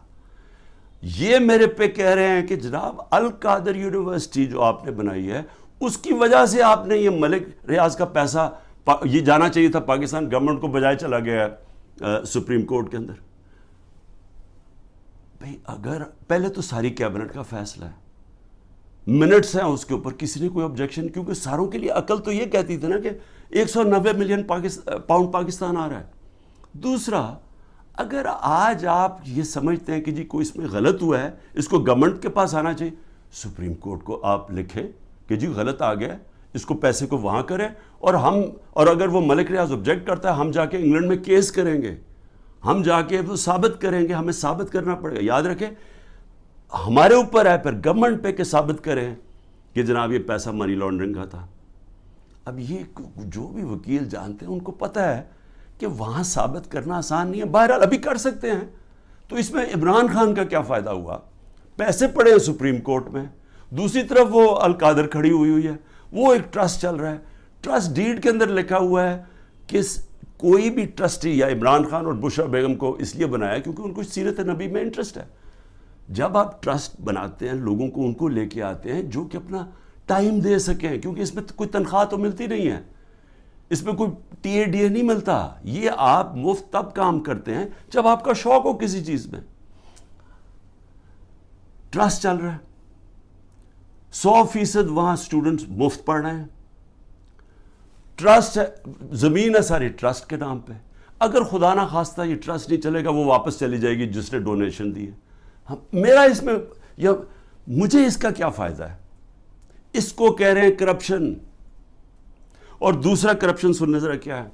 یہ میرے پہ کہہ رہے ہیں کہ جناب القادر یونیورسٹی جو آپ نے بنائی ہے اس کی وجہ سے آپ نے یہ ملک ریاض کا پیسہ یہ جانا چاہیے تھا پاکستان گورنمنٹ کو، بجائے چلا گیا ہے سپریم کورٹ کے اندر. بھئی اگر پہلے تو ساری کیبنٹ کا فیصلہ ہے، منٹس ہیں اس کے اوپر، کسی نے کوئی آبجیکشن، کیونکہ ساروں کے لیے عقل تو یہ کہتی تھی نا کہ 190 ملین پاؤنڈ پاکستان آ رہا ہے. دوسرا, اگر آج آپ یہ سمجھتے ہیں کہ جی کوئی اس میں غلط ہوا ہے, اس کو گورنمنٹ کے پاس آنا چاہیے, سپریم کورٹ کو آپ لکھیں کہ جی غلط آ گیا ہے, اس کو پیسے کو وہاں کریں, اور اگر وہ ملک ریاض آبجیکٹ کرتا ہے, ہم جا کے انگلینڈ میں کیس کریں گے, ہم جا کے وہ ثابت کریں گے, ہمیں ثابت کرنا پڑے گا. یاد رکھیں ہمارے اوپر ہے پھر گورنمنٹ پہ کہ ثابت کریں کہ جناب یہ پیسہ منی لانڈرنگ کا تھا. اب یہ جو بھی وکیل جانتے ہیں ان کو پتہ ہے کہ وہاں ثابت کرنا آسان نہیں ہے. بہرحال ابھی کر سکتے ہیں. تو اس میں عمران خان کا کیا فائدہ ہوا؟ پیسے پڑے ہیں سپریم کورٹ میں, دوسری طرف وہ القادر کھڑی ہوئی ہے, وہ ایک ٹرسٹ چل رہا ہے. ٹرسٹ ڈیڈ کے اندر لکھا ہوا ہے کہ کوئی بھی ٹرسٹی, یا عمران خان اور بشرا بیگم کو اس لیے بنایا کیونکہ ان کو سیرت نبی میں انٹرسٹ ہے. جب آپ ٹرسٹ بناتے ہیں لوگوں کو ان کو لے کے آتے ہیں جو کہ اپنا ٹائم دے سکیں, کیونکہ اس میں کوئی تنخواہ تو ملتی نہیں ہے, اس میں کوئی ٹی اے ڈی اے نہیں ملتا. یہ آپ مفت تب کام کرتے ہیں جب آپ کا شوق ہو کسی چیز میں. ٹرسٹ چل رہا ہے, 100% وہاں اسٹوڈنٹس مفت پڑھ رہے ہیں. ٹرسٹ ہے, زمین ہے ساری ٹرسٹ کے نام پہ. اگر خدا نہ خواستہ یہ ٹرسٹ نہیں چلے گا, وہ واپس چلی جائے گی جس نے ڈونیشن دی ہے. میرا اس میں یا مجھے اس کا کیا فائدہ ہے؟ اس کو کہہ رہے ہیں کرپشن. اور دوسرا کرپشن سننے ذرا کیا ہے,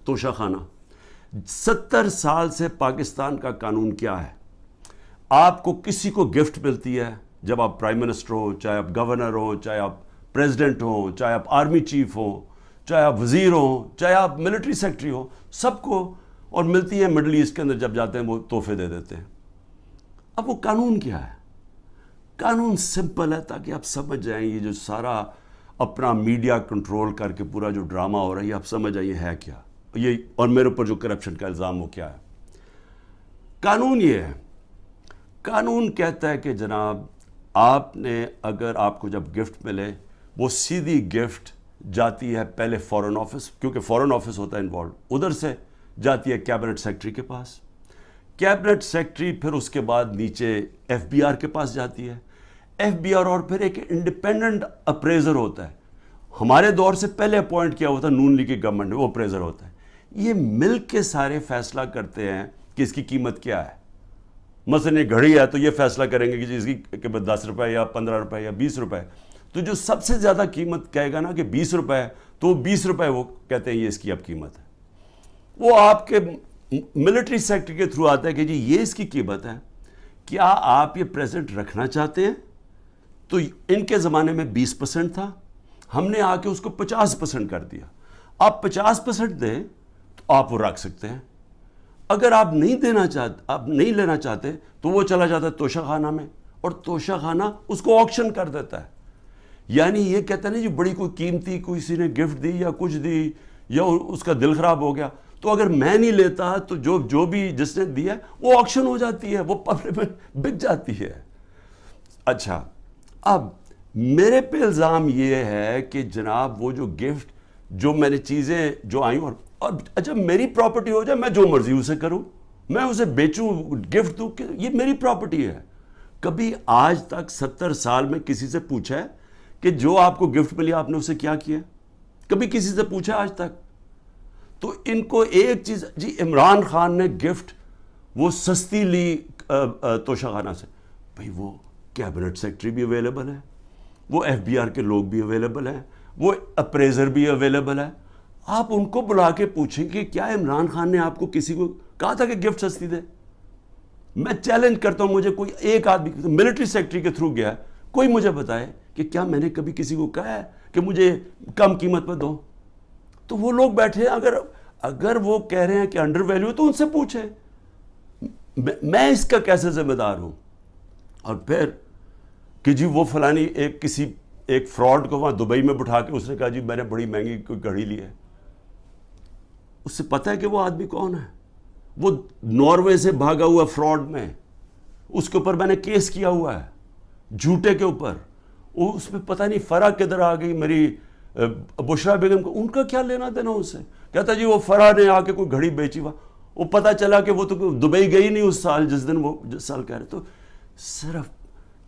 توشہ خانہ. 70 سال سے پاکستان کا قانون کیا ہے؟ آپ کو کسی کو گفٹ ملتی ہے جب آپ پرائم منسٹر ہو, چاہے آپ گورنر ہو, چاہے آپ پریزیڈنٹ ہو, چاہے آپ آرمی چیف ہو, چاہے آپ وزیر ہو, چاہے آپ ملٹری سیکرٹری ہو, سب کو. اور ملتی ہے مڈل ایسٹ کے اندر جب جاتے ہیں وہ تحفے دے دیتے ہیں. اب وہ قانون کیا ہے؟ قانون سمپل ہے تاکہ آپ سمجھ جائیں یہ جو سارا اپنا میڈیا کنٹرول کر کے پورا جو ڈرامہ ہو رہا ہے یہ آپ سمجھ جائیں یہ ہے کیا, یہ اور میرے اوپر جو کرپشن کا الزام وہ کیا ہے. قانون یہ ہے, قانون کہتا ہے کہ جناب آپ نے, اگر آپ کو جب گفٹ ملے وہ سیدھی گفٹ جاتی ہے پہلے فورن آفس, کیونکہ فورن آفس ہوتا ہے انوالو, ادھر سے جاتی ہے کیبنٹ سیکرٹری کے پاس. کیبنٹ سیکرٹری پھر اس کے بعد نیچے ایف بی آر کے پاس جاتی ہے. ایف بی آر اور پھر ایک انڈیپینڈنٹ اپریزر ہوتا ہے, ہمارے دور سے پہلے اپوائنٹ کیا ہوتا ہے نون لیگ کی گورنمنٹ نے, وہ اپریزر ہوتا ہے. یہ مل کے سارے فیصلہ کرتے ہیں کہ اس کی قیمت کیا ہے. مثلا یہ گھڑی ہے تو یہ فیصلہ کریں گے کہ اس کی قیمت 10 روپے یا 15 روپے یا 20 روپے. تو جو سب سے زیادہ قیمت کہے گا نا کہ 20 روپے, تو 20 روپے وہ کہتے ہیں یہ اس کی اب قیمت ہے. وہ آپ کے ملٹری سیکٹر کے تھرو آتا ہے کہ جی یہ اس کی قیمت ہے, کیا آپ یہ پریزنٹ رکھنا چاہتے ہیں؟ تو ان کے زمانے میں 20% تھا, ہم نے آ کے اس کو 50% کر دیا. آپ 50% دیں تو آپ وہ رکھ سکتے ہیں. اگر آپ نہیں دینا چاہتے, آپ نہیں لینا چاہتے, تو وہ چلا جاتا ہے توشہ خانہ میں, اور توشہ خانہ اس کو آکشن کر دیتا ہے. یعنی یہ کہتا ہے نا جی بڑی کوئی قیمتی کسی نے گفٹ دی یا کچھ دی یا اس کا دل خراب ہو گیا, تو اگر میں نہیں لیتا تو جو بھی جس نے دیا وہ آکشن ہو جاتی ہے, وہ پبلک میں بک جاتی ہے. اچھا, اب میرے پہ الزام یہ ہے کہ جناب وہ جو گفٹ, جو میں نے چیزیں جو آئیں, اور اچھا میری پراپرٹی ہو جائے, میں جو مرضی اسے کروں, میں اسے بیچوں, گفٹ دوں, کہ یہ میری پراپرٹی ہے. کبھی آج تک 70 سال میں کسی سے پوچھا ہے کہ جو آپ کو گفٹ ملی آپ نے اسے کیا کیا؟ کبھی کسی سے پوچھا آج تک؟ تو ان کو ایک چیز, جی عمران خان نے گفٹ وہ سستی لی توشہ خانہ سے, بھئی وہ کیبنٹ سیکرٹری بھی اویلیبل ہے, وہ ایف بی آر کے لوگ بھی اویلیبل ہیں, وہ اپریزر بھی اویلیبل ہے. آپ ان کو بلا کے پوچھیں کہ کیا عمران خان نے آپ کو کسی کو کہا تھا کہ گفٹ سستی دے؟ میں چیلنج کرتا ہوں, مجھے کوئی ایک آدمی ملٹری سیکرٹری کے تھرو گیا, کوئی مجھے بتائے کہ کیا میں نے کبھی کسی کو کہا ہے کہ مجھے کم قیمت پہ دو. تو وہ لوگ بیٹھے ہیں, اگر وہ کہہ رہے ہیں کہ انڈر ویلیو تو ان سے پوچھیں, میں اس کا کیسے ذمہ دار ہوں؟ اور پھر کہ جی وہ فلانی ایک فراڈ کو وہاں دبئی میں بٹھا کے اس نے کہا جی میں نے بڑی مہنگی کوئی گھڑی لی ہے. اس سے پتہ ہے کہ وہ آدمی کون ہے؟ وہ ناروے سے بھاگا ہوا فراڈ میں, اس کے اوپر میں نے کیس کیا ہوا ہے جھوٹے کے اوپر. اس میں پتہ نہیں فرح کدھر آ گئی میری بشرا بیگم کو, ان کا کیا لینا دینا اس سے؟ کہتا جی وہ فرح نے آ کے کوئی گھڑی بیچی ہوا, وہ پتہ چلا کہ وہ تو دبئی گئی نہیں اس سال جس دن وہ جس سال کہہ رہے. تو صرف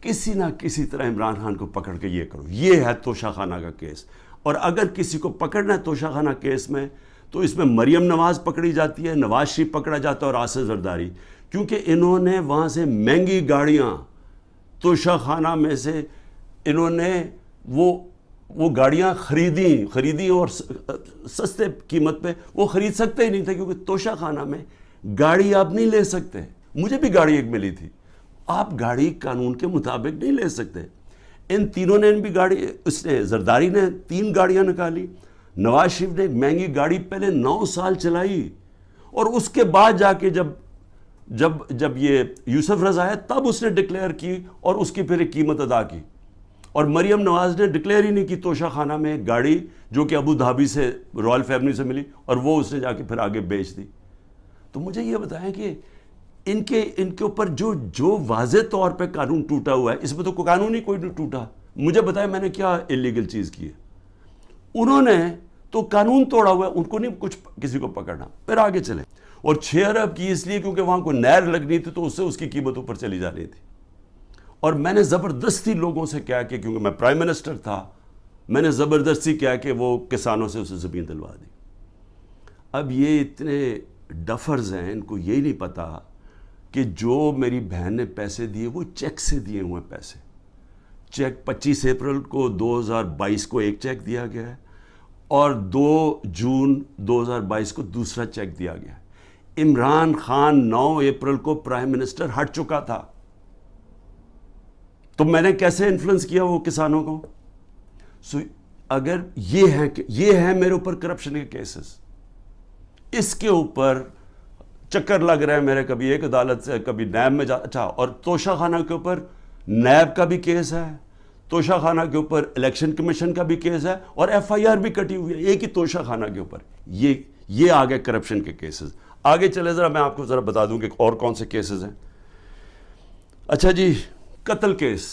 کسی نہ کسی طرح عمران خان کو پکڑ کے یہ کرو. یہ ہے توشہ خانہ کا کیس. اور اگر کسی کو پکڑنا ہے توشہ خانہ کیس میں تو اس میں مریم نواز پکڑی جاتی ہے, نواز شریف پکڑا جاتا ہے اور آصف زرداری, کیونکہ انہوں نے وہاں سے مہنگی گاڑیاں توشہ خانہ میں سے انہوں نے وہ گاڑیاں خریدی اور سستے قیمت پہ وہ خرید سکتے ہی نہیں تھے, کیونکہ توشہ خانہ میں گاڑی آپ نہیں لے سکتے. مجھے بھی گاڑی ایک ملی تھی, آپ گاڑی قانون کے مطابق نہیں لے سکتے. ان تینوں نے بھی گاڑی, اس نے زرداری نے 3 گاڑیاں نکالی, نواز شریف نے ایک مہنگی گاڑی پہلے 9 سال چلائی, اور اس کے بعد جا کے جب یہ یوسف رضا ہے تب اس نے ڈکلیئر کی اور اس کی پھر ایک قیمت ادا کی. اور مریم نواز نے ڈکلیئر ہی نہیں کی توشہ خانہ میں ایک گاڑی جو کہ ابو دھابی سے رائل فیملی سے ملی, اور وہ اس نے جا کے پھر آگے بیچ دی. تو مجھے یہ بتائیں کہ ان کے اوپر جو واضح طور پہ قانون ٹوٹا ہوا ہے, اس میں تو کوئی قانون ہی کوئی نہیں ٹوٹا. مجھے بتائیں میں نے کیا انلیگل چیز کی ہے. انہوں نے تو قانون توڑا ہوا ہے, ان کو نہیں کچھ کسی کو پکڑنا. پھر آگے چلیں, اور 6 ارب کی اس لیے کیونکہ وہاں کوئی نہر لگنی تھی تو اس سے اس کی قیمت اوپر چلی جا رہی تھی. اور میں نے زبردستی لوگوں سے کہا کہ کیونکہ میں پرائم منسٹر تھا, میں نے زبردستی کہا کہ وہ کسانوں سے اسے زمین دلوا دی. اب یہ اتنے ڈفرز ہیں, ان کو یہی نہیں پتا کہ جو میری بہن نے پیسے دیے وہ چیک سے دیے ہوئے پیسے. چیک 25 اپریل کو 2022 کو ایک چیک دیا گیا ہے, اور 2 جون 2022 کو دوسرا چیک دیا گیا ہے. عمران خان 9 اپریل کو پرائم منسٹر ہٹ چکا تھا, تو میں نے کیسے انفلوئنس کیا وہ کسانوں کو؟ اگر یہ ہے میرے اوپر کرپشن کے کیسز, اس کے اوپر چکر لگ رہے ہیں میرے, کبھی ایک عدالت سے کبھی نیب میں اچھا. اور توشہ خانہ کے اوپر نیب کا بھی کیس ہے, توشہ خانہ کے اوپر الیکشن کمیشن کا بھی کیس ہے, اور FIR بھی کٹی ہوئی ہے ایک ہی توشہ خانہ کے اوپر. یہ آگے کرپشن کے کیسز. آگے چلے ذرا, میں آپ کو ذرا بتا دوں کہ اور کون سے کیسز ہیں. اچھا جی, قتل کیس.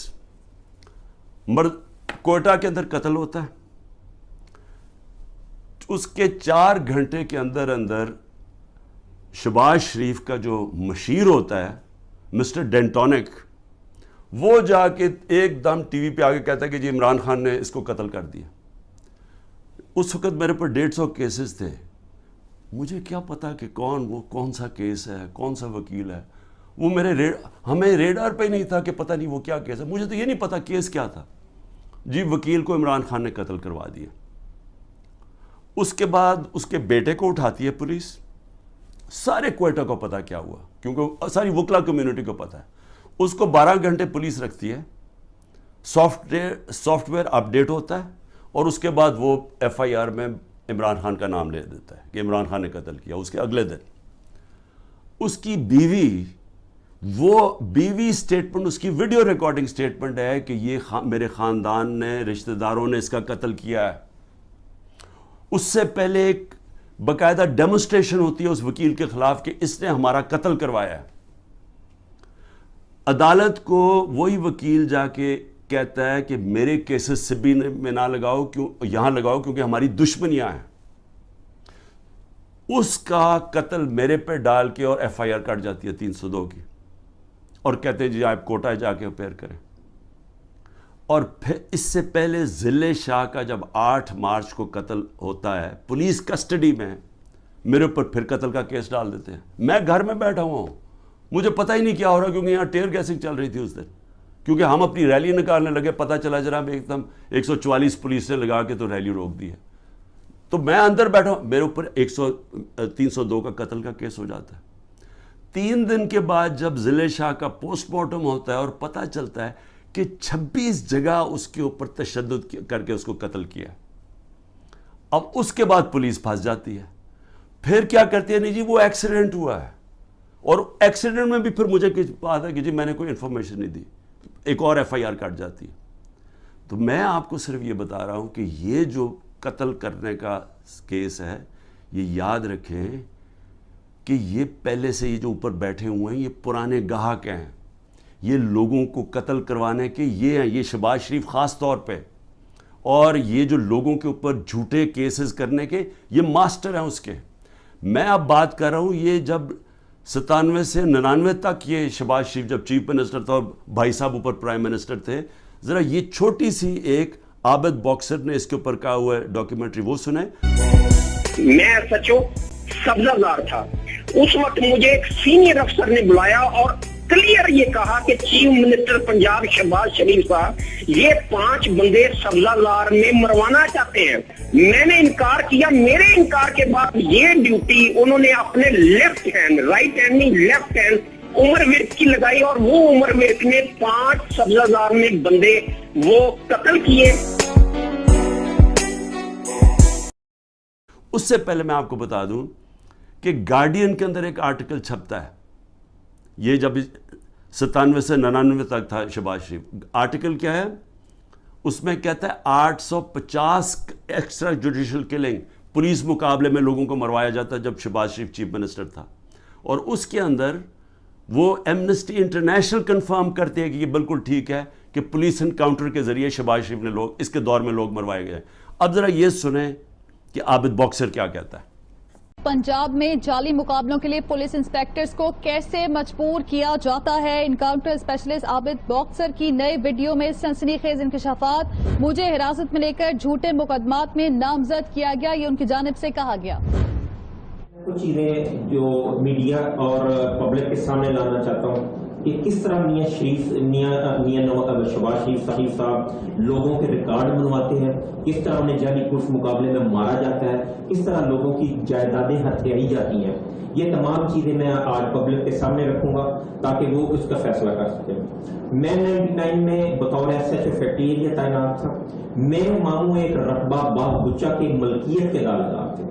کوئٹہ کے اندر قتل ہوتا ہے, اس کے 4 گھنٹے کے اندر شہباز شریف کا جو مشیر ہوتا ہے مسٹر ڈینٹونک, وہ جا کے ایک دم ٹی وی پہ آگے کہتا ہے کہ جی عمران خان نے اس کو قتل کر دیا. اس وقت میرے پر 150 کیسز تھے. مجھے کیا پتا کہ کون سا کیس ہے, کون سا وکیل ہے. وہ ہمیں ریڈار پہ نہیں تھا کہ پتہ نہیں وہ کیا کیس ہے. مجھے تو یہ نہیں پتا کیس کیا تھا. جی وکیل کو عمران خان نے قتل کروا دیا. اس کے بعد اس کے بیٹے کو اٹھاتی ہے پولیس. سارے کوئٹہ کو پتا کیا ہوا, کیونکہ ساری وکلا کمیونٹی کو پتا ہے. اس کو 12 گھنٹے پولیس رکھتی ہے, سافٹ ویئر اپڈیٹ ہوتا ہے, اور اس کے بعد وہ FIR میں عمران خان کا نام لے دیتا ہے کہ عمران خان نے قتل کیا. اس کے اگلے دن اس کی بیوی سٹیٹمنٹ, اس کی ویڈیو ریکارڈنگ سٹیٹمنٹ ہے کہ یہ میرے خاندان نے, رشتہ داروں نے اس کا قتل کیا ہے. اس سے پہلے ایک باقاعدہ ڈیمونسٹریشن ہوتی ہے اس وکیل کے خلاف کہ اس نے ہمارا قتل کروایا ہے. عدالت کو وہی وکیل جا کے کہتا ہے کہ میرے کیسز سبی میں نہ لگاؤ, یہاں لگاؤ کیونکہ ہماری دشمنیاں ہیں. اس کا قتل میرے پہ ڈال کے اور FIR کٹ جاتی ہے 302 کی, اور کہتے ہیں جی آپ کوٹہ جا کے اپیئر کریں. اور پھر اس سے پہلے ضلع شاہ کا جب 8 مارچ کو قتل ہوتا ہے پولیس کسٹڈی میں, میرے اوپر پھر قتل کا کیس ڈال دیتے ہیں. میں گھر میں بیٹھا ہوا ہوں, مجھے پتہ ہی نہیں کیا ہو رہا, کیونکہ یہاں ٹیئر گیسنگ چل رہی تھی اس دن, کیونکہ ہم اپنی ریلی نکالنے لگے. پتہ چلا جناب ایک دم 144 پولیس نے لگا کے تو ریلی روک دی ہے. تو میں اندر بیٹھا ہوں, میرے اوپر 302 کا قتل کا کیس ہو جاتا ہے. 3 دن کے بعد جب ضلع شاہ کا پوسٹ مارٹم ہوتا ہے اور پتہ چلتا ہے کہ 26 جگہ اس کے اوپر تشدد کر کے اس کو قتل کیا. اب اس کے بعد پولیس پھنس جاتی ہے. پھر کیا کرتی ہے, نہیں جی وہ ایکسیڈنٹ ہوا ہے, اور ایکسیڈنٹ میں بھی پھر مجھے بات ہے کہ جی میں نے کوئی انفارمیشن نہیں دی, ایک اور FIR کٹ جاتی ہے. تو میں آپ کو صرف یہ بتا رہا ہوں کہ یہ جو قتل کرنے کا کیس ہے, یہ یاد رکھیں کہ یہ پہلے سے یہ جو اوپر بیٹھے ہوئے ہیں یہ پرانے گاہک ہیں. یہ لوگوں کو قتل کروانے کے یہ ہیں, یہ شہباز شریف خاص طور پہ, اور یہ جو لوگوں کے اوپر جھوٹے کیسز کرنے کے یہ ماسٹر ہیں اس کے. میں اب بات کر رہا ہوں یہ 97 سے 99 تک یہ شہباز شریف جب چیف منسٹر تھا اور بھائی صاحب اوپر پرائم منسٹر تھے. ذرا یہ چھوٹی سی ایک عابد باکسر نے اس کے اوپر کہا ہوا ہے ڈاکیومنٹری وہ سنیں. میں سچو سبزہ زار تھا اس وقت, مجھے ایک سینئر افسر نے بلایا اور کلیئر یہ کہا کہ چیف منسٹر پنجاب شہباز شریف صاحب یہ 5 بندے سبزہ زار میں مروانا چاہتے ہیں. میں نے انکار کیا. میرے انکار کے بعد یہ ڈیوٹی انہوں نے اپنے لیفٹ ہینڈ, رائٹ ہینڈ نہیں لیفٹ ہینڈ عمر ورک کی لگائی, اور وہ عمر ورک نے 5 سبزہ زار میں بندے وہ قتل کیے. اس سے پہلے میں آپ کو بتا دوں کہ گارڈین کے اندر ایک آرٹیکل چھپتا ہے, یہ جب 97 سے 99 تک تھا شہباز شریف. آرٹیکل کیا ہے اس میں کہتا ہے 850 ایکسٹرا جوڈیشل کلنگ پولیس مقابلے میں لوگوں کو مروایا جاتا ہے جب شہباز شریف چیف منسٹر تھا. اور اس کے اندر وہ ایمنسٹی انٹرنیشنل کنفرم کرتے ہیں کہ یہ بالکل ٹھیک ہے کہ پولیس انکاؤنٹر کے ذریعے شہباز شریف نے لوگ اس کے دور میں لوگ مروائے گئے. اب ذرا یہ سنیں کہ عابد باکسر کیا کہتا ہے. پنجاب میں جعلی مقابلوں کے لیے پولیس انسپیکٹرز کو کیسے مجبور کیا جاتا ہے. انکاؤنٹر اسپیشلسٹ عابد باکسر کی نئے ویڈیو میں سنسنی خیز انکشافات. مجھے حراست میں لے کر جھوٹے مقدمات میں نامزد کیا گیا, یہ ان کی جانب سے کہا گیا. کچھ چیزیں جو میڈیا اور پبلک کے سامنے لانا چاہتا ہوں کہ کس طرح شہباز شریف صاحب لوگوں کے ریکارڈ بنواتے ہیں, کس طرح انہیں جعلی پولیس مقابلے میں مارا جاتا ہے, کس طرح لوگوں کی جائیدادیں ہتھیائی جاتی ہیں. یہ تمام چیزیں میں آج پبلک کے سامنے رکھوں گا تاکہ وہ اس کا فیصلہ کر سکیں. میں 99 میں بطور S H O factory area تعینات تھا. میرے ماموں ایک رقبہ باغ بچہ کی ملکیت کے دعویدار تھے.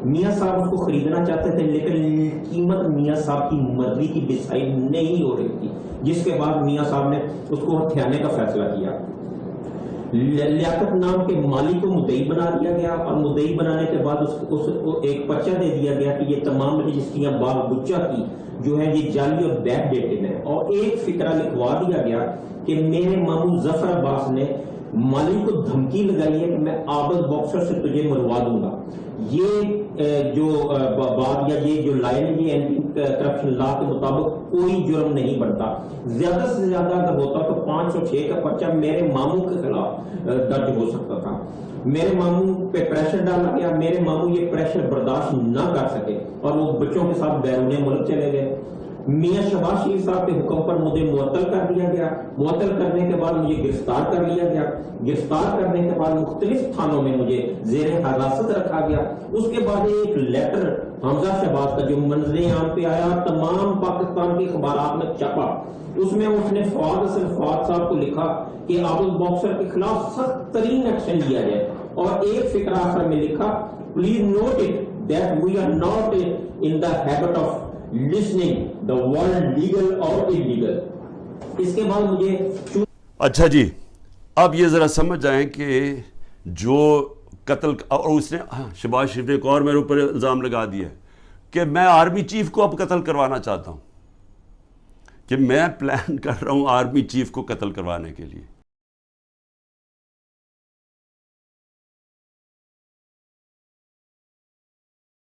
میاں صاحب اس کو خریدنا چاہتے تھے لیکن قیمت میاں صاحب کی مرضی کی ڈیسائیڈ نہیں ہو رہی تھی, جس کے بعد میاں صاحب نے اس کو ہتھیانے کا فیصلہ کیا. لیاقت نام کے مالی کو مدعی بنا دیا گیا اور مدعی بنانے کے بعد اس کو ایک پرچہ دے دیا گیا کہ یہ تمام رجسٹریاں باغ بچہ کی جو ہے یہ جعلی اور بیک ڈیٹڈ ہیں, اور ایک فقرہ لکھوا دیا گیا کہ میرے ماموں ظفر عباس نے مالی کو دھمکی لگائی ہے کہ میں عابد باکسر سے تجھے مروا دوں گا. یہ جو بات یا یہ جو لائن ہے یہ اینٹی کرپشن لا کے مطابق کوئی جرم نہیں بنتا. زیادہ سے زیادہ اگر ہوتا تو 506 کا پرچہ میرے ماموں کے خلاف درج ہو سکتا تھا. میرے ماموں پہ پریشر ڈالا گیا, میرے ماموں یہ پریشر برداشت نہ کر سکے اور وہ بچوں کے ساتھ بیرون ملک چلے گئے. میاں شہباز شریف صاحب کے حکم پر مجھے معطل کر دیا گیا. معطل کرنے کے بعد مجھے گرفتار کر لیا گیا. گرفتار کرنے کے بعد مختلف تھانوں میں مجھے زیر حراست رکھا گیا. اس کے بعد ایک لیٹر حمزہ شہباز کا جو منظر عام پہ آیا, تمام پاکستان کے اخبارات میں چھپا. اس میں اس نے فواد حسن فواد صاحب کو لکھا کہ عابد باکسر کے خلاف سخت ترین ایکشن لیا جائے, اور ایک فقرہ آخر میں لکھا please note it that we are not in the habit of listening the word legal or illegal. اس کے بعد مجھے اچھا جی, اب یہ ذرا سمجھ جائیں کہ جو قتل, اور اس نے شہباز شریف نے ایک اور میرے اوپر الزام لگا دیا کہ میں آرمی چیف کو اب قتل کروانا چاہتا ہوں, کہ میں پلان کر رہا ہوں آرمی چیف کو قتل کروانے کے لیے.